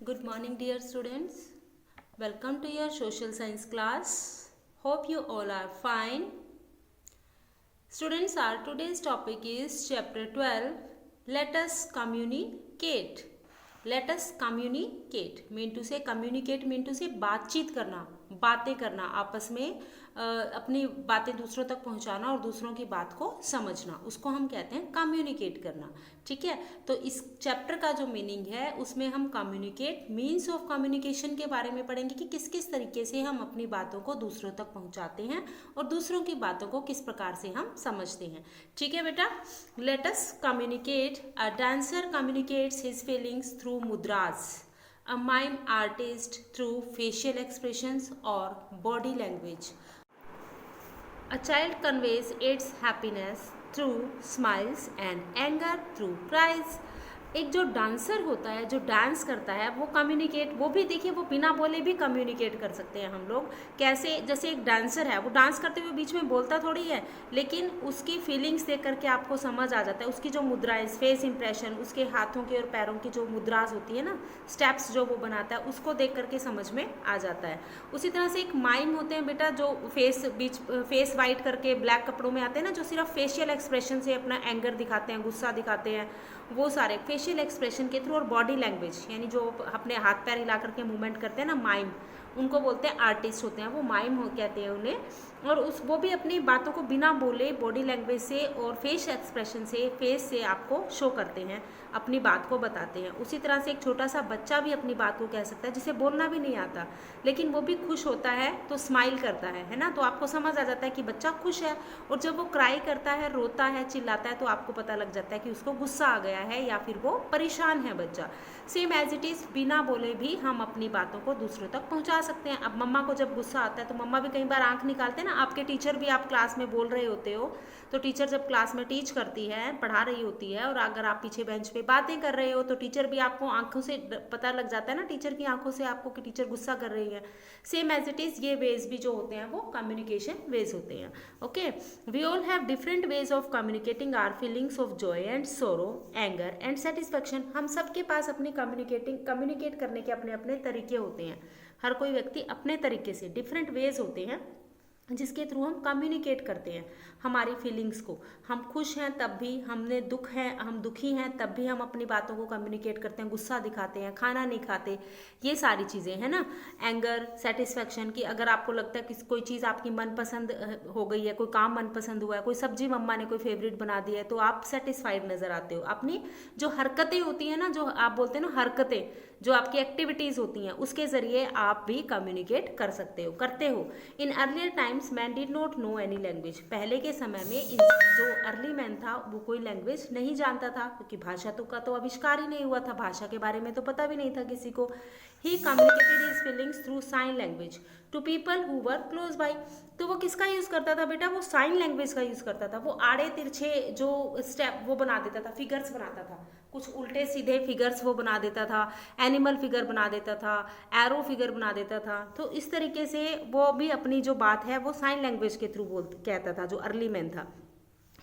Good morning, dear students. Welcome to your social science class. Hope you all are fine. Students, our today's topic is chapter 12. Let us communicate. Let us communicate. Mean to say communicate mean to say बातचीत करना, बातें करना, आपस में अपनी बातें दूसरों तक पहुंचाना और दूसरों की बात को समझना, उसको हम कहते हैं कम्युनिकेट करना. ठीक है, तो इस चैप्टर का जो मीनिंग है उसमें हम कम्युनिकेट मीन्स ऑफ कम्युनिकेशन के बारे में पढ़ेंगे कि किस किस तरीके से हम अपनी बातों को दूसरों तक पहुंचाते हैं और दूसरों की बातों को किस प्रकार से हम समझते हैं. ठीक है बेटा, let us communicate. A dancer communicates his feelings through मुद्रास. A mime artist through facial expressions or body language. A child conveys its happiness through smiles and anger through cries. एक जो डांसर होता है, जो डांस करता है, वो communicate, वो भी देखिए वो बिना बोले भी कम्युनिकेट कर सकते हैं हम लोग. कैसे? जैसे एक डांसर है, वो डांस करते हुए बीच में बोलता थोड़ी है, लेकिन उसकी फीलिंग्स देख करके आपको समझ आ जाता है. उसकी जो मुद्राएं, फेस इंप्रेशन, उसके हाथों की और पैरों की जो मुद्राज होती है ना, स्टेप्स जो वो बनाता है, उसको देख करके समझ में आ जाता है. उसी तरह से एक माइम होते हैं बेटा, जो फेस वाइट करके ब्लैक कपड़ों में आते हैं ना, जो सिर्फ फेशियल एक्सप्रेशन से अपना एंगर दिखाते हैं, गुस्सा दिखाते हैं, वो सारे फेशियल एक्सप्रेशन के थ्रू और बॉडी लैंग्वेज यानी जो अपने हाथ पैर हिला करके मूवमेंट करते हैं ना, माइम, उनको बोलते हैं आर्टिस्ट होते हैं, वो माइम हो कहते हैं उन्हें. और वो भी अपनी बातों को बिना बोले बॉडी लैंग्वेज से और फेस एक्सप्रेशन से, फेस से आपको शो करते हैं, अपनी बात को बताते हैं. उसी तरह से एक छोटा सा बच्चा भी अपनी बात को कह सकता है, जिसे बोलना भी नहीं आता, लेकिन वो भी खुश होता है तो स्माइल करता है ना, तो आपको समझ आ जाता है कि बच्चा खुश है. और जब वो क्राई करता है, रोता है, चिल्लाता है, तो आपको पता लग जाता है कि उसको गुस्सा आ गया है या फिर वो परेशान है बच्चा. सेम एज इट इज़, बिना बोले भी हम अपनी बातों को दूसरों तक पहुंचा सकते हैं. अब मम्मा को जब गुस्सा आता है तो मम्मा भी कई बार आंख निकालते हैं ना. आपके टीचर भी, आप क्लास में बोल रहे होते हो तो टीचर जब क्लास में टीच करती है, पढ़ा रही होती है, और अगर आप पीछे बेंच पे बातें कर रहे हो तो टीचर भी आपको आंखों से पता लग जाता है ना, टीचर की आंखों से आपको कि टीचर गुस्सा कर रही है. सेम एज इट इज़, ये वेज भी जो होते हैं वो कम्युनिकेशन वेज होते हैं. Okay, we all have different ways of communicating our feelings of joy and sorrow, anger and satisfaction. हम सबके पास अपनी कम्युनिकेट करने के अपने अपने तरीके होते हैं. हर कोई व्यक्ति अपने तरीके से, डिफरेंट वेज होते हैं जिसके थ्रू हम कम्युनिकेट करते हैं हमारी फीलिंग्स को. हम खुश हैं तब भी, हमने दुख है, हम दुखी हैं तब भी हम अपनी बातों को कम्युनिकेट करते हैं, गुस्सा दिखाते हैं, खाना नहीं खाते, ये सारी चीज़ें हैं ना. एंगर, सेटिस्फेक्शन की, अगर आपको लगता है कि कोई चीज़ आपकी मनपसंद हो गई है, कोई काम मनपसंद हुआ है, कोई सब्जी मम्मा ने कोई फेवरेट बना दी है, तो आप सेटिस्फाइड नज़र आते हो. अपनी जो हरकतें होती हैं ना, जो आप बोलते हैं ना हरकतें, जो आपकी एक्टिविटीज़ होती हैं, उसके ज़रिए आप भी कम्युनिकेट कर सकते हो, करते हो. In earlier times man did not know any language. पहले के समय में जो अर्ली मैन था वो कोई लैंग्वेज नहीं जानता था, क्योंकि भाषा का तो आविष्कार ही नहीं हुआ था, भाषा के बारे में तो पता भी नहीं था किसी को. He communicated his feelings through sign language to people who were close by. तो वो किसका यूज़ करता था बेटा? वो साइन लैंग्वेज का यूज़ करता था. वो आड़े तिरछे जो स्टेप वो बना देता था, फिगर्स बनाता था, कुछ उल्टे सीधे फिगर्स वो बना देता था, एनिमल फिगर बना देता था, एरो फिगर बना देता था. तो इस तरीके से वो भी अपनी जो बात है वो साइन लैंग्वेज के थ्रू कहता था, जो अर्ली मैन था.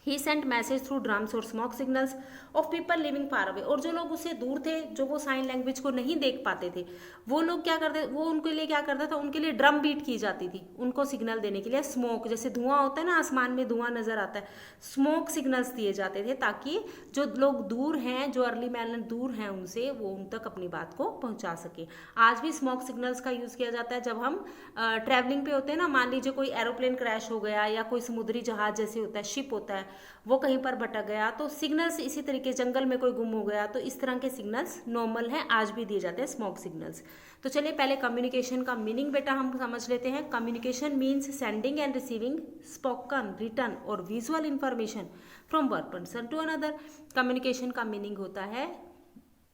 ही सेंट मैसेज थ्रू ड्रम्स और smoke signals of people living far away. और जो लोग उससे दूर थे, जो वो साइन लैंग्वेज को नहीं देख पाते थे, वो लोग क्या करते, वो उनके लिए क्या करता था, उनके लिए ड्रम बीट की जाती थी उनको सिग्नल देने के लिए. स्मोक, जैसे धुआं होता है ना, आसमान में धुआं नजर आता है, स्मोक सिग्नल्स दिए जाते थे ताकि जो लोग दूर हैं, जो अर्ली मैन दूर हैं उनसे, वो उन तक अपनी बात को पहुंचा सके. आज भी स्मोक सिग्नल्स का यूज़ किया जाता है जब हम ट्रैवलिंग पे होते हैं ना. मान लीजिए कोई एरोप्लेन क्रैश हो गया या कोई समुद्री जहाज जैसे होता है, शिप होता है, वो कहीं पर भटक गया, तो सिग्नल्स इसी तरीके, जंगल में कोई गुम हो गया, तो इस तरह के सिग्नल्स नॉर्मल हैं, आज भी दिए जाते हैं स्मोक सिग्नल्स. तो चलिए पहले कम्युनिकेशन का मीनिंग बेटा हम समझ लेते हैं. Communication means sending and receiving spoken, written और visual information from one person to another. Communication का मीनिंग होता है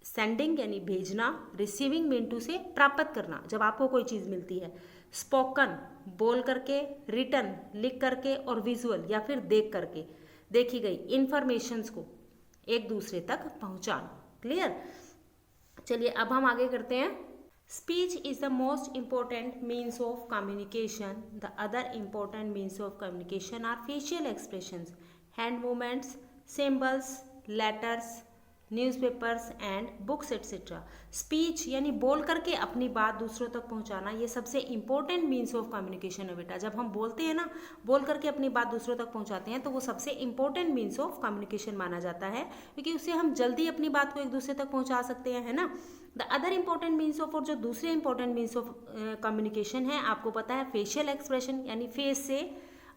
सेंडिंग यानी भेजना, रिसीविंग मीन टू से प्राप्त करना, जब आपको कोई चीज़ मिलती है, स्पोकन बोल करके, रिटन लिख करके, और विजुअल या फिर देख करके, देखी गई इंफॉर्मेशंस को एक दूसरे तक पहुंचाना. क्लियर? चलिए अब हम आगे करते हैं. Speech is the most important means of communication. The other important means of communication are facial expressions, hand movements, symbols, letters, newspapers and books etcetera. Speech यानी बोल करके अपनी बात दूसरों तक पहुंचाना, ये सबसे इंपॉर्टेंट मीन्स ऑफ कम्युनिकेशन है बेटा। जब हम बोलते हैं ना, बोल करके अपनी बात दूसरों तक पहुंचाते हैं, तो वो सबसे इंपॉर्टेंट मीन्स ऑफ कम्युनिकेशन माना जाता है, क्योंकि उससे हम जल्दी अपनी बात को एक दूसरे तक पहुंचा सकते हैं, है ना। The other important means of, और जो दूसरे इंपॉर्टेंट मीन्स ऑफ कम्युनिकेशन है, आपको पता है फेशियल एक्सप्रेशन, यानी फेस से,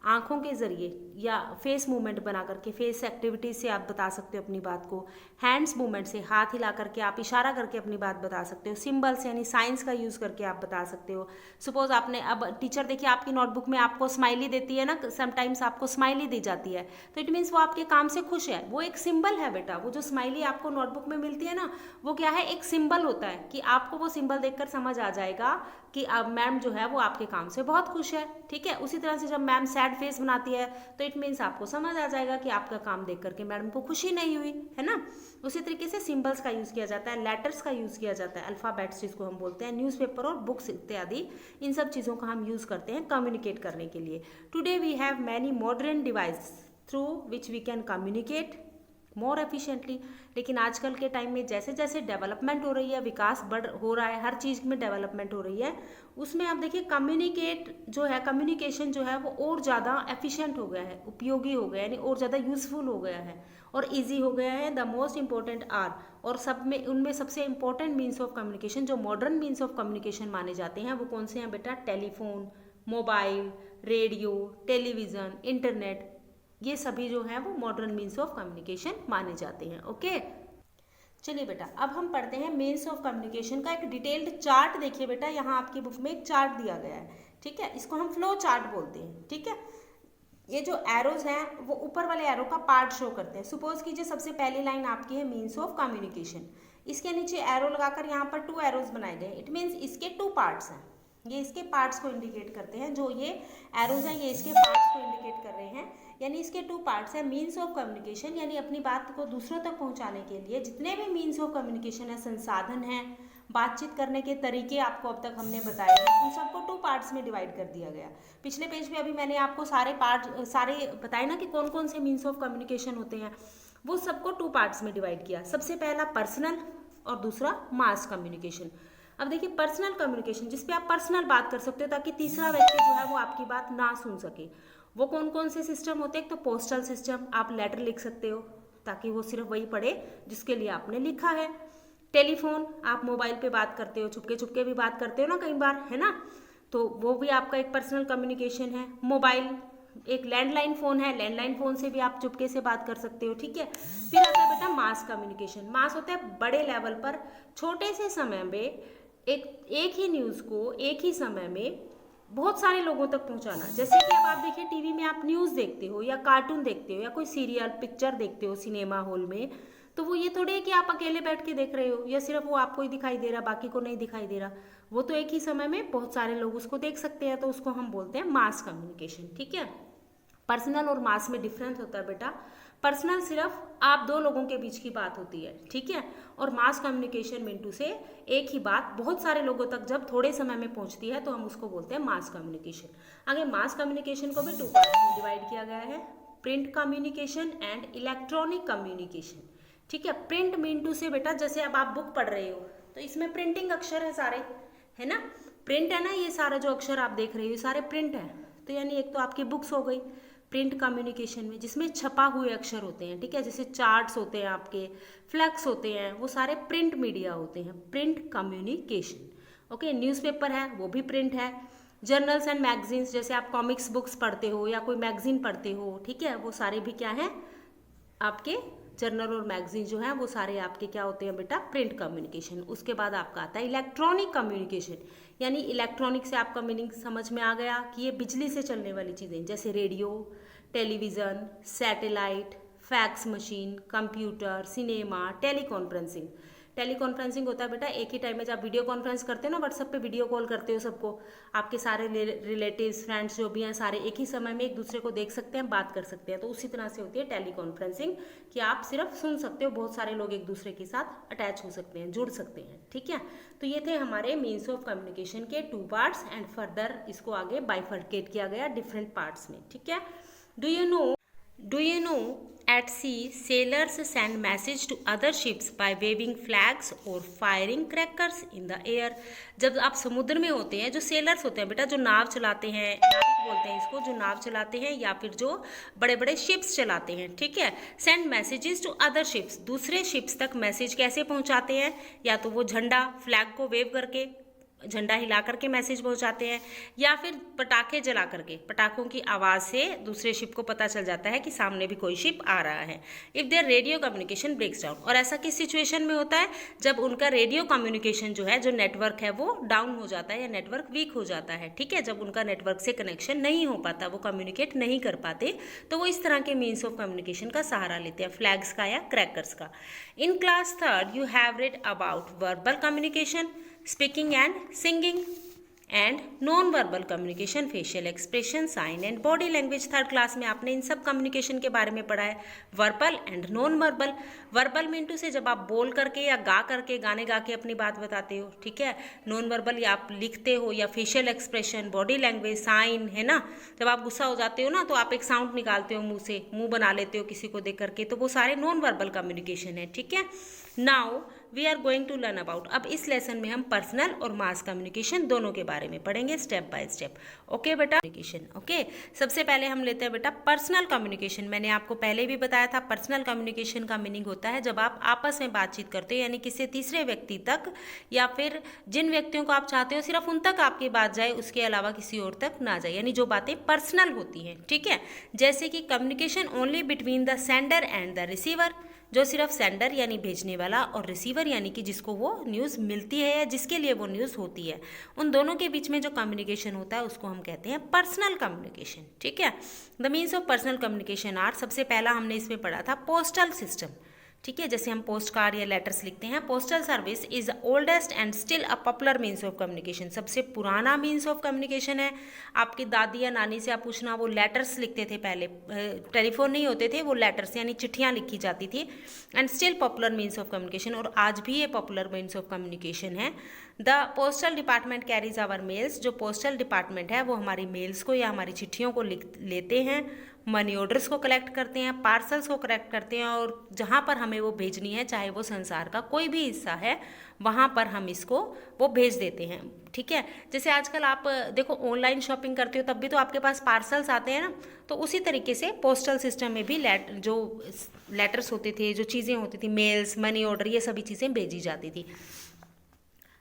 आंखों के जरिए या फेस मूवमेंट बना करके, फेस एक्टिविटीज से आप बता सकते हो अपनी बात को। हैंड्स मूवमेंट से, हाथ हिला करके आप इशारा करके अपनी बात बता सकते हो। सिंबल्स यानी साइंस का यूज करके आप बता सकते हो। सपोज आपने, अब टीचर देखिए आपकी नोटबुक में आपको स्माइली देती है ना, समटाइम्स आपको स्माइली दी जाती है, तो इट मीन्स वो आपके काम से खुश है, वो एक सिंबल है बेटा। वो जो स्माइली आपको नोटबुक में मिलती है ना, वो क्या है, एक सिंबल होता है, कि आपको वो सिंबल देखकर समझ आ जाएगा कि अब मैम जो है वो आपके काम से बहुत खुश है, ठीक है। उसी तरह से जब मैम सैड फेस बनाती है, तो इट मीन्स आपको समझ आ जाएगा कि आपका काम देख करके मैडम को खुशी नहीं हुई, है ना। उसी तरीके से सिंबल्स का यूज किया जाता है, लेटर्स का यूज किया जाता है, अल्फाबेट्स जिसको हम बोलते हैं, न्यूज़पेपर और बुक्स इत्यादि, इन सब चीज़ों का हम यूज करते हैं कम्युनिकेट करने के लिए। Today we have many modern device through which we can communicate more efficiently. लेकिन आजकल के टाइम में जैसे जैसे डेवलपमेंट हो रही है, विकास हो रहा है, हर चीज़ में डेवलपमेंट हो रही है, उसमें आप देखिए कम्युनिकेशन जो है वो और ज़्यादा एफिशिएंट हो गया है, उपयोगी हो गया है, यानी और ज़्यादा यूजफुल हो गया है और ईजी हो गया है। द मोस्ट इंपॉर्टेंट आर, और सब में उनमें सबसे इंपॉर्टेंट मीन्स ऑफ कम्युनिकेशन, जो मॉडर्न मीन्स ऑफ कम्युनिकेशन माने जाते हैं, वो कौन से हैं बेटा? Telephone, mobile, radio, television, internet, ये सभी जो है वो मॉडर्न मीन्स ऑफ कम्युनिकेशन माने जाते हैं। ओके, चलिए बेटा, अब हम पढ़ते हैं मीन्स ऑफ कम्युनिकेशन का एक डिटेल्ड चार्ट। देखिए बेटा, यहाँ आपकी बुक में एक चार्ट दिया गया है, ठीक है, इसको हम फ्लो चार्ट बोलते हैं, ठीक है। ये जो एरोज हैं वो ऊपर वाले एरो का पार्ट शो करते हैं। सपोज कीजिए सबसे पहली लाइन आपकी है मीन्स ऑफ कम्युनिकेशन, इसके नीचे एरो लगाकर यहाँ पर 2 एरोज बनाए गए, इट मीन्स इसके 2 पार्ट्स हैं, ये इसके पार्ट्स को इंडिकेट करते हैं। जो ये एरोज हैं ये इसके पार्ट्स को इंडिकेट कर रहे हैं, यानी इसके 2 पार्ट्स हैं। मीन्स ऑफ कम्युनिकेशन यानी अपनी बात को दूसरों तक पहुंचाने के लिए जितने भी मीन्स ऑफ कम्युनिकेशन है, संसाधन हैं, बातचीत करने के तरीके आपको अब तक हमने बताए हैं, उन सबको 2 पार्ट्स में डिवाइड कर दिया गया। पिछले पेज पे अभी मैंने आपको सारे बताए ना कि कौन कौन से मीन्स ऑफ कम्युनिकेशन होते हैं, वो सबको 2 पार्ट्स में डिवाइड किया। सबसे पहला पर्सनल और दूसरा मास कम्युनिकेशन। अब देखिए पर्सनल कम्युनिकेशन, जिसपे आप पर्सनल बात कर सकते हो ताकि तीसरा व्यक्ति जो है वो आपकी बात ना सुन सके, वो कौन कौन से सिस्टम होते हैं? एक तो पोस्टल सिस्टम, आप लेटर लिख सकते हो ताकि वो सिर्फ वही पढ़े जिसके लिए आपने लिखा है। टेलीफोन, आप मोबाइल पे बात करते हो, चुपके चुपके भी बात करते हो ना कई बार, है ना, तो वो भी आपका एक पर्सनल कम्युनिकेशन है। मोबाइल एक लैंडलाइन फ़ोन है, लैंडलाइन फ़ोन से भी आप चुपके से बात कर सकते हो, ठीक है। फिर आता है बेटा मास कम्युनिकेशन। मास होता है बड़े लेवल पर, छोटे से समय में एक ही न्यूज़ को एक ही समय में बहुत सारे लोगों तक पहुंचाना। जैसे कि अब आप देखिए टीवी में आप न्यूज़ देखते हो या कार्टून देखते हो या कोई सीरियल पिक्चर देखते हो सिनेमा हॉल में, तो वो ये थोड़ी है कि आप अकेले बैठ के देख रहे हो या सिर्फ वो आपको ही दिखाई दे रहा, बाकी को नहीं दिखाई दे रहा। वो तो एक ही समय में बहुत सारे लोग उसको देख सकते हैं, तो उसको हम बोलते हैं मास कम्युनिकेशन, ठीक है। पर्सनल और मास में डिफरेंस होता है बेटा। पर्सनल सिर्फ आप 2 लोगों के बीच की बात होती है, ठीक है, और मास कम्युनिकेशन मिंटू से एक ही बात बहुत सारे लोगों तक जब थोड़े समय में पहुंचती है तो हम उसको बोलते हैं मास कम्युनिकेशन। आगे मास कम्युनिकेशन को भी 2 पार्ट में डिवाइड किया गया है, print communication and electronic communication, ठीक है। प्रिंट मिंटू से बेटा जैसे अब आप बुक पढ़ रहे हो तो इसमें प्रिंटिंग अक्षर है सारे, है ना, प्रिंट है ना, ये सारा जो अक्षर आप देख रहे हो ये सारे प्रिंट है, तो यानी एक तो आपकी बुक्स हो गई प्रिंट कम्युनिकेशन में, जिसमें छपा हुए अक्षर होते हैं, ठीक है, जैसे चार्ट्स होते हैं आपके, फ्लैक्स होते हैं, वो सारे प्रिंट मीडिया होते हैं, प्रिंट कम्युनिकेशन। ओके, न्यूज़पेपर है वो भी प्रिंट है। जर्नल्स एंड मैगजीन्स, जैसे आप कॉमिक्स बुक्स पढ़ते हो या कोई मैगजीन पढ़ते हो, ठीक है, वो सारे भी क्या हैं आपके जर्नल और मैगजीन जो है वो सारे आपके क्या होते हैं बेटा? Print communication. उसके बाद आपका आता है इलेक्ट्रॉनिक कम्युनिकेशन, यानी इलेक्ट्रॉनिक से आपका मीनिंग समझ में आ गया कि ये बिजली से चलने वाली चीज़ें, जैसे radio, television, satellite, fax machine, computer, cinema, teleconferencing. Teleconferencing होता है बेटा एक ही टाइम में जब वीडियो कॉन्फ्रेंस करते हो ना, व्हाट्सएप पे वीडियो कॉल करते हो सबको, आपके सारे रिलेटिव्स फ्रेंड्स जो भी हैं सारे एक ही समय में एक दूसरे को देख सकते हैं, बात कर सकते हैं, तो उसी तरह से होती है टेलीकॉन्फ्रेंसिंग कि आप सिर्फ सुन सकते हो, बहुत सारे लोग एक दूसरे के साथ अटैच हो सकते हैं, जुड़ सकते हैं, ठीक है। तो ये थे हमारे मीन्स ऑफ कम्युनिकेशन के 2 पार्ट्स एंड फर्दर इसको आगे बाइफर्केट किया गया डिफरेंट पार्ट्स में, ठीक है। Do you know at sea sailors send message to other ships by waving flags और firing crackers in the air. जब आप समुद्र में होते हैं, जो सेलर्स होते हैं बेटा, जो नाव चलाते हैं, नाविक बोलते हैं इसको, जो नाव चलाते हैं या फिर जो बड़े बड़े शिप्स चलाते हैं, ठीक है, send messages to other ships, दूसरे शिप्स तक मैसेज कैसे पहुंचाते हैं? या तो वो झंडा, फ्लैग को वेव करके, झंडा हिला करके मैसेज पहुंचाते हैं, या फिर पटाखे जला करके, पटाखों की आवाज़ से दूसरे शिप को पता चल जाता है कि सामने भी कोई शिप आ रहा है। If their radio communication breaks down, और ऐसा किस सिचुएशन में होता है? जब उनका रेडियो कम्युनिकेशन जो है, जो नेटवर्क है, वो डाउन हो जाता है या नेटवर्क वीक हो जाता है, ठीक है, जब उनका नेटवर्क से कनेक्शन नहीं हो पाता, वो कम्युनिकेट नहीं कर पाते, तो वो इस तरह के मीन्स ऑफ कम्युनिकेशन का सहारा लेते हैं, फ्लैग्स का या क्रैकर्स का। In class 3rd you have read about verbal communication, speaking and singing and non-verbal communication, facial expression, sign and body language। 3rd class में आपने इन सब कम्युनिकेशन के बारे में पढ़ा है, verbal and non verbal. Verbal mean से जब आप बोल करके या गा करके, गाने गा के अपनी बात बताते हो, ठीक है। नॉन वर्बल या आप लिखते हो, या facial expression, body language, sign, है ना। जब आप गुस्सा हो जाते हो ना, तो आप एक साउंड निकालते हो मुंह से, मुंह बना लेते हो किसी को देख करके, तो वो सारे नॉन वर्बल कम्युनिकेशन है, ठीक है। Now we are going to learn about, अब इस लेसन में हम पर्सनल और मास कम्युनिकेशन दोनों के बारे में पढ़ेंगे स्टेप बाय स्टेप। ओके बेटा, कम्युनिकेशन, ओके। सबसे पहले हम लेते हैं बेटा पर्सनल कम्युनिकेशन। मैंने आपको पहले भी बताया था, पर्सनल कम्युनिकेशन का मीनिंग होता है जब आप आपस में बातचीत करते हो, यानी किसी तीसरे व्यक्ति तक, या फिर जिन व्यक्तियों को आप चाहते हो सिर्फ उन तक आपकी बात जाए, उसके अलावा किसी और तक ना जाए, यानी जो बातें पर्सनल होती हैं, ठीक है। जैसे कि communication only between the sender and the receiver, जो सिर्फ सेंडर यानी भेजने वाला और रिसीवर यानी कि जिसको वो न्यूज़ मिलती है या जिसके लिए वो न्यूज़ होती है, उन दोनों के बीच में जो कम्युनिकेशन होता है उसको हम कहते हैं पर्सनल कम्युनिकेशन, ठीक है। The means of personal communication are, सबसे पहला हमने इसमें पढ़ा था पोस्टल सिस्टम, ठीक है। जैसे हम पोस्ट कार्ड या लेटर्स लिखते हैं, postal service is the oldest and still a popular means of communication, सबसे पुराना मीन्स ऑफ कम्युनिकेशन है। आपकी दादी या नानी से आप पूछना, वो लेटर्स लिखते थे पहले, टेलीफोन नहीं होते थे, वो लेटर्स यानी चिट्ठियाँ लिखी जाती थी, and still popular means of communication, और आज भी ये पॉपुलर मीन्स ऑफ कम्युनिकेशन है। The postal department carries our mails, जो पोस्टल डिपार्टमेंट है वो हमारी मेल्स को या हमारी चिट्ठियों को लेते हैं, मनी ऑर्डर्स को कलेक्ट करते हैं, पार्सल्स को कलेक्ट करते हैं, और जहाँ पर हमें वो भेजनी है, चाहे वो संसार का कोई भी हिस्सा है, वहाँ पर हम इसको वो भेज देते हैं, ठीक है। जैसे आजकल आप देखो ऑनलाइन शॉपिंग करते हो, तब भी तो आपके पास पार्सल्स आते हैं ना, तो उसी तरीके से पोस्टल सिस्टम में भी जो लेटर्स होते थे, जो चीज़ें होती थी, मेल्स, मनी ऑर्डर, ये सभी चीज़ें भेजी जाती थी।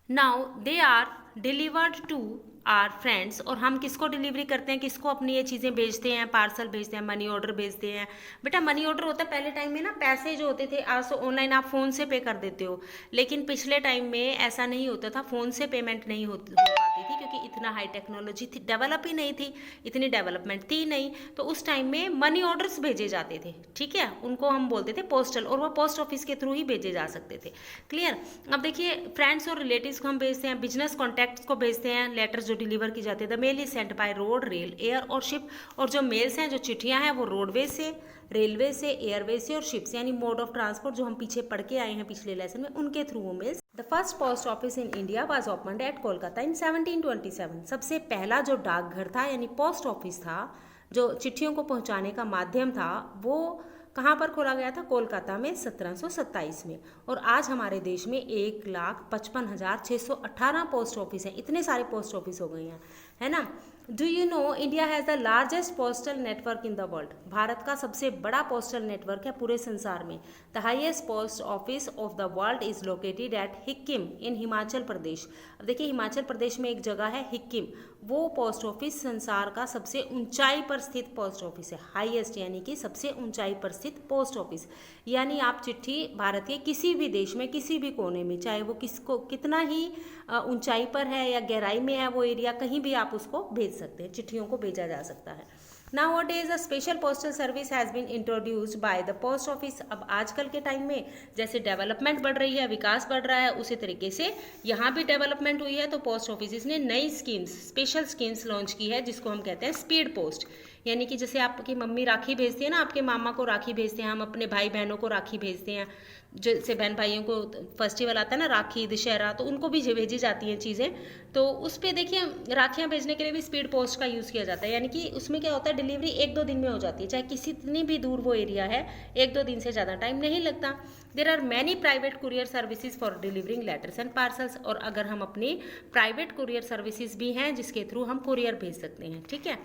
Now they are delivered to our friends, और हम किसको डिलीवरी करते हैं, किसको अपनी ये चीज़ें भेजते हैं, पार्सल भेजते हैं, मनी ऑर्डर भेजते हैं। बेटा मनी ऑर्डर होता है पहले टाइम में ना, पैसे जो होते थे, आज तो ऑनलाइन आप फ़ोन से पे कर देते हो, लेकिन पिछले टाइम में ऐसा नहीं होता था, फ़ोन से पेमेंट नहीं हो पाती थी, क्योंकि इतना हाई टेक्नोलॉजी थी, डेवलप ही नहीं थी, इतनी डेवलपमेंट थी नहीं, तो उस टाइम में मनी ऑर्डर्स भेजे जाते थे, ठीक है, उनको हम बोलते थे पोस्टल, और वो पोस्ट ऑफिस के थ्रू ही भेजे जा सकते थे। क्लियर। अब देखिए फ्रेंड्स और रिलेटिव्स को हम भेजते हैं, बिजनेस कॉन्टैक्ट्स को भेजते हैं, लेटर्स जो डिलीवर की जाती है। The mail is sent by road, rail, air और शिप, और जो मेल्स हैं, जो चिट्ठियां हैं, वो रोडवे से, रेलवे से, एयरवे से और शिप से, यानी मोड ऑफ ट्रांसपोर्ट जो हम पीछे पढ़ के आए हैं पिछले लेसन में, उनके थ्रू वो mails. The first post office in India was opened at Kolkata in 1727। सबसे पहला जो डाकघर था यानी पोस्ट ऑफिस था, जो चिट्ठियों को पहुंचाने का माध्यम था, वो कहाँ पर खोला गया था? कोलकाता में 1727 में। और आज हमारे देश में 1,55,618 पोस्ट ऑफिस हैं। इतने सारे पोस्ट ऑफिस हो गए हैं, है ना। Do you know India has the largest postal network in the world. Bharat का सबसे बड़ा पोस्टल नेटवर्क है पूरे संसार में। The highest post office of the world is located at Hikkim in Himachal Pradesh. अब देखिए हिमाचल प्रदेश में एक जगह है हिक्किम, वो पोस्ट ऑफिस संसार का सबसे ऊंचाई पर स्थित पोस्ट ऑफिस है। हाईएस्ट यानी कि सबसे ऊंचाई पर स्थित पोस्ट ऑफिस, यानी आप चिट्ठी भारत के किसी भी देश में किसी भी कोने में, चाहे वो किसको कितना ही ऊंचाई पर है या गहराई में है वो एरिया, कहीं भी आप उसको भेज सकते हैं, चिट्ठियों को भेजा जा सकता है। Nowadays a special postal service has been introduced by the post office। अब आजकल के टाइम में जैसे डेवलपमेंट बढ़ रही है, विकास बढ़ रहा है, उसी तरीके से यहाँ भी डेवलपमेंट हुई है, तो पोस्ट ऑफिस ने नई स्कीम्स, स्पेशल स्कीम्स लॉन्च की है, जिसको हम कहते हैं स्पीड पोस्ट। यानी कि जैसे आपकी मम्मी राखी भेजती है ना, आपके मामा को राखी भेजते हैं, हम अपने भाई बहनों को राखी भेजते हैं, जैसे बहन भाइयों को फेस्टिवल आता है ना, राखी, दशहरा, तो उनको भी भेजी जाती हैं चीज़ें। तो उस पर देखिए राखियाँ भेजने के लिए भी स्पीड पोस्ट का यूज़ किया जाता है, यानी कि उसमें क्या होता है, डिलीवरी 1-2 दिन में हो जाती है, चाहे कितनी भी दूर वो एरिया है, 1-2 दिन से ज़्यादा टाइम नहीं लगता। There are many private courier services for delivering letters and parcels, और अगर हम अपनी प्राइवेट कुरियर सर्विसेज भी हैं जिसके थ्रू हम कुरियर भेज सकते हैं, ठीक है।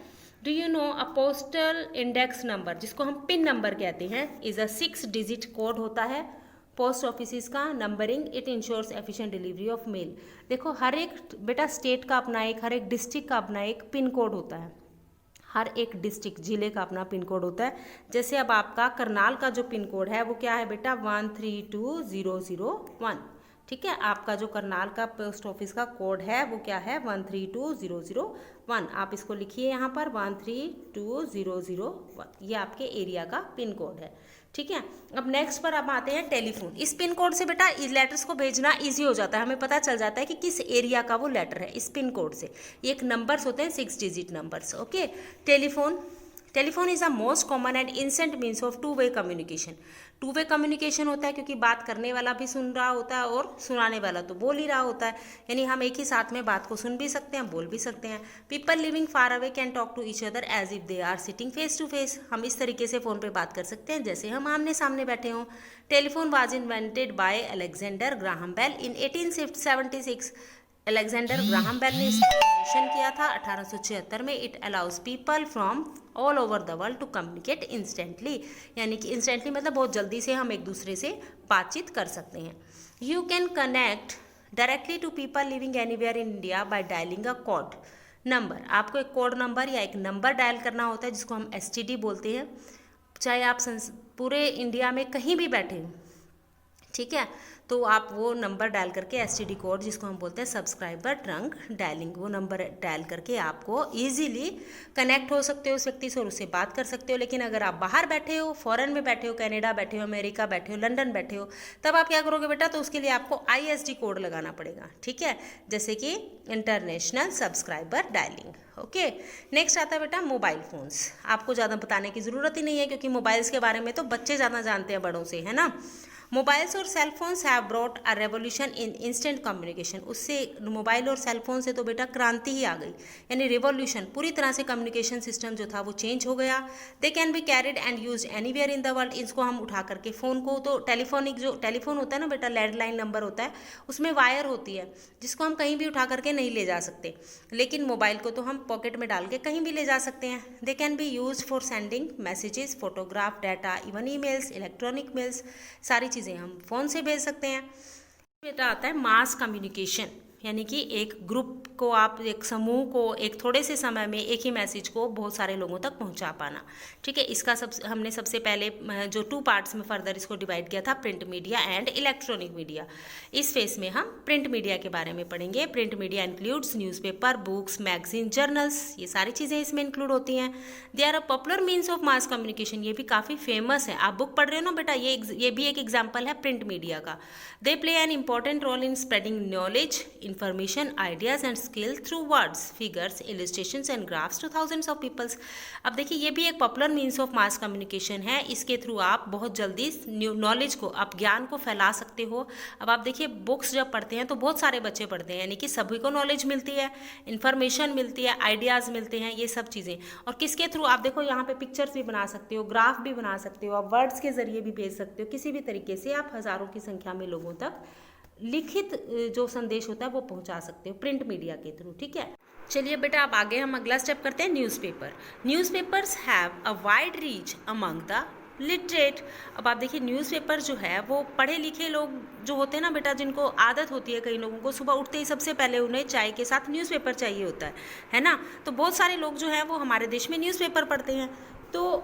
Do you no a postal index number, जिसको हम पिन नंबर कहते हैं, इज अ 6 डिजिट कोड होता है पोस्ट ऑफिस का numbering. It ensures efficient delivery of mail. देखो हर एक बेटा स्टेट का अपना एक, हर एक डिस्ट्रिक्ट का अपना एक पिन कोड होता है, हर एक डिस्ट्रिक्ट जिले का अपना पिन कोड होता है। जैसे अब आपका करनाल का जो पिन कोड है वो क्या है बेटा, 132001, ठीक है। आपका जो करनाल का पोस्ट ऑफिस का कोड है वो क्या है, 132001। आप इसको लिखिए यहाँ पर 132001, ये आपके एरिया का पिन कोड है, ठीक है। अब नेक्स्ट पर अब आते हैं टेलीफोन। इस पिन कोड से बेटा लेटर्स को भेजना इजी हो जाता है, हमें पता चल जाता है कि किस एरिया का वो लेटर है इस पिन कोड से। ये एक नंबर्स होते हैं 6 digit numbers, okay. Telephone is a most common and instant means of two way communication. Two way communication होता है क्योंकि बात करने वाला भी सुन रहा होता है और सुनाने वाला तो बोल ही रहा होता है, यानी हम एक ही साथ में बात को सुन भी सकते हैं, बोल भी सकते हैं। People living far away can talk to each other as if they are sitting face to face. हम इस तरीके से फ़ोन पे बात कर सकते हैं जैसे हम आमने सामने बैठे हों। Telephone was invented by Alexander Graham Bell in 1876। Alexander Graham Bell ने इसका इन्वेंशन किया था 1876 में। It allows people from all over the world to communicate instantly, यानी कि इंस्टेंटली मतलब बहुत जल्दी से हम एक दूसरे से बातचीत कर सकते हैं। You can connect directly to people living anywhere in India by dialling a code number. आपको एक कोड नंबर या एक नंबर डायल करना होता है जिसको हम STD बोलते हैं, चाहे आप पूरे इंडिया में कहीं भी बैठे हो, ठीक है। तो आप वो नंबर डायल करके STD कोड जिसको हम बोलते हैं सब्सक्राइबर ट्रंक डायलिंग, वो नंबर डायल करके आपको इजीली कनेक्ट हो सकते हो उस व्यक्ति से और उससे बात कर सकते हो। लेकिन अगर आप बाहर बैठे हो, फॉरेन में बैठे हो, कनाडा बैठे हो, अमेरिका बैठे हो, लंदन बैठे हो, तब आप क्या करोगे बेटा, तो उसके लिए आपको ISD कोड लगाना पड़ेगा, ठीक है, जैसे कि international subscriber dialling, okay. Next आता है बेटा मोबाइल फ़ोन्स। आपको ज़्यादा बताने की ज़रूरत ही नहीं है क्योंकि मोबाइल्स के बारे में तो बच्चे ज़्यादा जानते हैं बड़ों से, है ना। मोबाइल्स और cell phones have brought a revolution in instant communication. उससे मोबाइल और सेल फोन से तो बेटा क्रांति ही आ गई, यानी रिवॉल्यूशन, पूरी तरह से कम्युनिकेशन सिस्टम जो था वो चेंज हो गया। दे can be carried and use anywhere in the world. इसको हम उठा करके फ़ोन को, तो टेलीफोनिक जो टेलीफोन होता है ना बेटा, लैंडलाइन नंबर होता है, उसमें वायर होती है जिसको हम कहीं भी उठा करके नहीं ले जा सकते, लेकिन मोबाइल को तो हम पॉकेट में डाल के कहीं भी ले जा सकते हैं। They can be use for sending messages, photograph, data, even emails, electronic mails, सारी चीज़ें हम फ़ोन से भेज सकते हैं। बेटा आता है मास कम्युनिकेशन, यानी कि एक ग्रुप को, आप एक समूह को एक थोड़े से समय में एक ही मैसेज को बहुत सारे लोगों तक पहुंचा पाना, ठीक है। इसका हमने सबसे पहले जो 2 पार्ट्स में फर्दर इसको डिवाइड किया था, print media and electronic media. इस फेस में हम प्रिंट मीडिया के बारे में पढ़ेंगे। Print media includes newspaper, books, magazine, journals, ये सारी चीज़ें इसमें इंक्लूड होती हैं। They are a popular means of mass communication, ये भी काफ़ी फेमस है। आप बुक पढ़ रहे हो ना बेटा, ये भी एक एग्जाम्पल है प्रिंट मीडिया का। They play an important role in spreading knowledge, information, ideas and skill through words, figures, illustrations and graphs to thousands of peoples। अब देखिए ये भी एक popular means of mass communication है। इसके थ्रू आप बहुत जल्दी नॉलेज को, आप ज्ञान को फैला सकते हो। अब आप देखिए बुक्स जब पढ़ते हैं तो बहुत सारे बच्चे पढ़ते हैं, यानी कि सभी को नॉलेज मिलती है, इन्फॉर्मेशन मिलती है, आइडियाज़ मिलते हैं, ये सब चीज़ें। और किसके थ्रू, आप देखो यहाँ पे पिक्चर्स भी बना सकते हो, ग्राफ भी बना सकते हो, आप वर्ड्स के जरिए भी भेज सकते हो, किसी भी तरीके से आप हज़ारों की संख्या में लोगों तक लिखित जो संदेश होता है वो पहुंचा सकते हो प्रिंट मीडिया के थ्रू, ठीक है। चलिए बेटा अब आगे हम अगला स्टेप करते हैं, newspaper. Newspapers have a wide reach among the literate. अब आप देखिए न्यूज़पेपर जो है वो पढ़े लिखे लोग जो होते हैं ना बेटा, जिनको आदत होती है, कई लोगों को सुबह उठते ही सबसे पहले उन्हें चाय के साथ न्यूज़पेपर चाहिए होता है ना। तो बहुत सारे लोग जो हैं वो हमारे देश में न्यूज़पेपर पढ़ते हैं। तो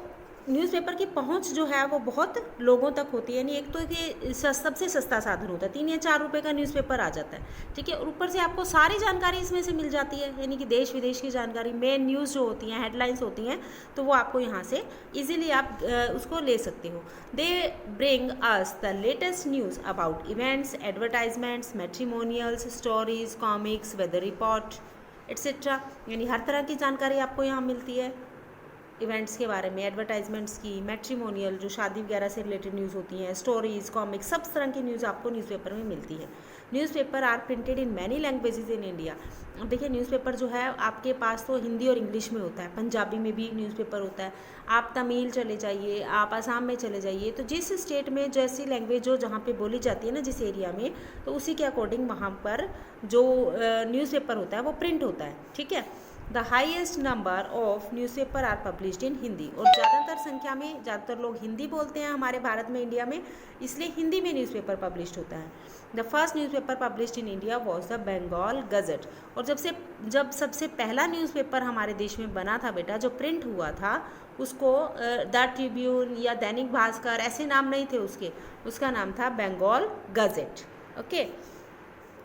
न्यूज़पेपर की पहुंच जो है वो बहुत लोगों तक होती है, यानी एक तो ये सबसे सस्ता साधन होता है, 3 या 4 रुपए का न्यूज़पेपर आ जाता है, ठीक है। और ऊपर से आपको सारी जानकारी इसमें से मिल जाती है, यानी कि देश विदेश की जानकारी, मेन न्यूज़ जो होती हैं, हेडलाइंस होती हैं, तो वो आपको यहाँ से इजीली आप उसको ले सकते हो। They bring us the latest news about events, advertisements, matrimonials, stories, comics, weather report etcetera, यानी हर तरह की जानकारी आपको यहाँ मिलती है। इवेंट्स के बारे में, एडवर्टाइजमेंट्स की, मैट्रिमोनियल जो शादी वगैरह से रिलेटेड न्यूज़ होती हैं, स्टोरीज, कॉमिक्स, सब तरह की न्यूज़ आपको न्यूज़पेपर में मिलती है। Newspaper are printed in many languages in India. अब देखिए न्यूज़पेपर जो है आपके पास तो हिंदी और इंग्लिश में होता है, पंजाबी में भी न्यूज़पेपर होता है, आप तमिल चले जाइए, आप आसाम में चले जाइए, तो जिस स्टेट में जैसी लैंग्वेज जो जहाँ पे बोली जाती है ना, जिस एरिया में, तो उसी के अकॉर्डिंग वहाँ पर जो न्यूज़पेपर होता है वो प्रिंट होता है। ठीक है। The highest number of newspaper are published in Hindi, और ज़्यादातर संख्या में ज़्यादातर लोग हिंदी बोलते हैं हमारे भारत में, इंडिया में, इसलिए हिंदी में न्यूज़पेपर पब्लिश्ड होता है। The first newspaper published in India was the Bengal Gazette, और जब सबसे पहला न्यूज़पेपर हमारे देश में बना था बेटा, जो प्रिंट हुआ था, उसको द ट्रिब्यून या दैनिक भास्कर ऐसे नाम नहीं थे उसके, उसका नाम था Bengal Gazette. Okay.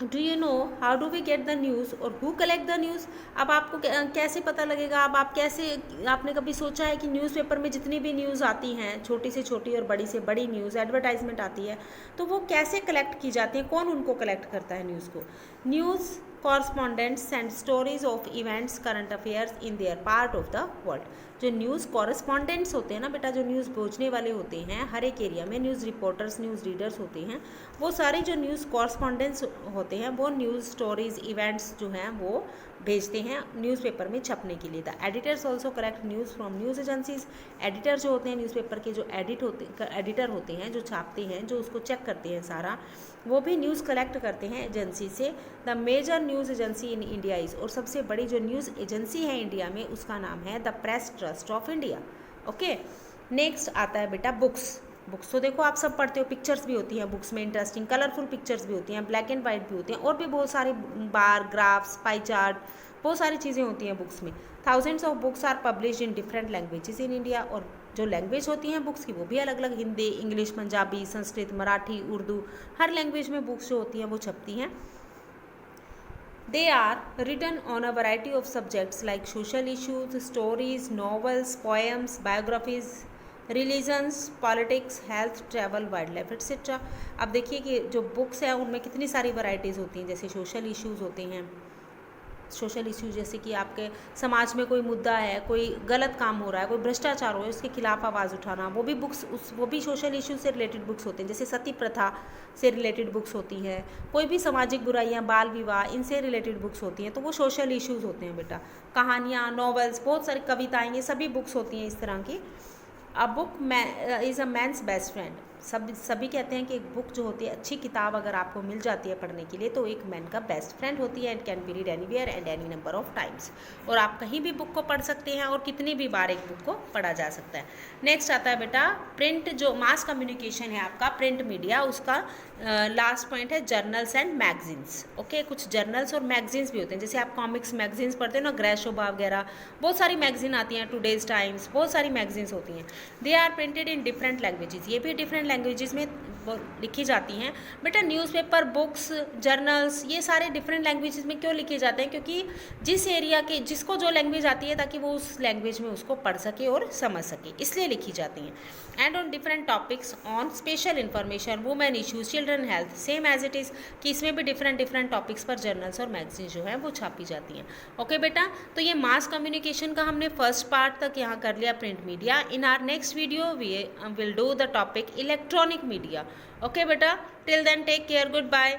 Do you know how do we get the news और हु कलेक्ट द न्यूज़। अब आपको कैसे पता लगेगा, अब आप कैसे, आपने कभी सोचा है कि न्यूज़पेपर में जितनी भी न्यूज़ आती हैं, छोटी से छोटी और बड़ी से बड़ी न्यूज़, एडवर्टाइजमेंट आती है, तो वो कैसे कलेक्ट की जाती है, कौन उनको कलेक्ट करता है न्यूज़ को। News correspondents send stories of events, current affairs in their part of the world. जो न्यूज़ कॉरस्पॉन्डेंट्स होते हैं ना बेटा, जो न्यूज़ भेजने वाले होते हैं हर एक एरिया में, न्यूज़ रिपोर्टर्स, न्यूज़ रीडर्स होते हैं, वो सारे जो न्यूज़ कॉरस्पॉन्डेंट्स होते हैं वो न्यूज़ स्टोरीज इवेंट्स जो हैं वो भेजते हैं न्यूज़पेपर में छपने के लिए। The editors also collect news from news agencies. Editor जो होते हैं न्यूज़पेपर के, जो एडिटर होते हैं, जो छापते हैं, जो उसको चेक करते हैं सारा, वो भी न्यूज़ कलेक्ट करते हैं एजेंसी से। The major news agency in India is, और सबसे बड़ी जो न्यूज़ एजेंसी है इंडिया में उसका नाम है the press trust of India. Okay. Next आता है बेटा बुक्स। बुक्स तो देखो आप सब पढ़ते हो, पिक्चर्स भी होती हैं बुक्स में, इंटरेस्टिंग कलरफुल पिक्चर्स भी होती हैं, ब्लैक एंड वाइट भी होती हैं, और भी बहुत सारे बार, ग्राफ्स, पाई चार्ट, बहुत सारी चीज़ें होती हैं बुक्स में। Thousands of books are published in different languages in India, और जो लैंग्वेज होती हैं बुक्स की वो भी अलग अलग, हिंदी, इंग्लिश, पंजाबी, संस्कृत, मराठी, उर्दू, हर लैंग्वेज में बुक्स जो होती हैं वो छपती हैं। They are written on a variety of subjects like social issues, stories, novels, poems, biographies, religions, politics, health, travel, wild life etcetera. अब देखिए कि जो बुक्स हैं उनमें कितनी सारी वैरायटीज़ होती हैं, जैसे सोशल इश्यूज़ होते हैं। सोशल इश्यूज जैसे कि आपके समाज में कोई मुद्दा है, कोई गलत काम हो रहा है, कोई भ्रष्टाचार हो रहा है, उसके खिलाफ आवाज़ उठाना, वो भी बुक्स वो भी सोशल इश्यूज से रिलेटेड बुक्स होते हैं। जैसे सती प्रथा से रिलेटेड बुक्स होती हैं, कोई भी सामाजिक बुराइयां, बाल विवाह, इनसे रिलेटेड बुक्स होती हैं, तो वो सोशल इश्यूज़ होते हैं बेटा। कहानियाँ, नॉवेल्स, बहुत सारी कविताएँ, ये सभी बुक्स होती हैं इस तरह की। A book is a man's best friend. सभी कहते हैं कि एक बुक जो होती है, अच्छी किताब अगर आपको मिल जाती है पढ़ने के लिए, तो एक मैन का बेस्ट फ्रेंड होती है। And can be read anywhere and any number of times, और आप कहीं भी बुक को पढ़ सकते हैं और कितनी भी बार एक बुक को पढ़ा जा सकता है। नेक्स्ट आता है बेटा प्रिंट, जो मास कम्युनिकेशन है आपका, प्रिंट मीडिया, उसका लास्ट पॉइंट है जर्नल्स एंड मैगजीन्स। ओके, कुछ जर्नल्स और मैगजीन्स भी होते हैं, जैसे आप कॉमिक्स मैगजीन्स पढ़ते हो ना, ग्रैशोबा वगैरह, बहुत सारी मैगजीन आती हैं, टुडेज टाइम्स, बहुत सारी मैगजीन्स होती हैं। They are printed in different languages, ये भी डिफरेंट लैंग्वेजेस में लिखी जाती हैं बेटा। न्यूज़पेपर, बुक्स, जर्नल्स, ये सारे डिफरेंट लैंग्वेजेस में क्यों लिखे जाते हैं? क्योंकि जिस एरिया के जिसको जो लैंग्वेज आती है, ताकि वो उस लैंग्वेज में उसको पढ़ सके और समझ सके, इसलिए लिखी जाती हैं। And on different topics on special information, women issues, children health, same as it is, कि इसमें भी डिफरेंट टॉपिक्स पर जर्नल्स और मैगजीन जो है वो छापी जाती हैं। ओके बेटा, तो ये मास कम्युनिकेशन का हमने फर्स्ट पार्ट तक यहाँ कर लिया, print media. In our next video we will do the topic electronic media. Okay beta, till then take care, goodbye.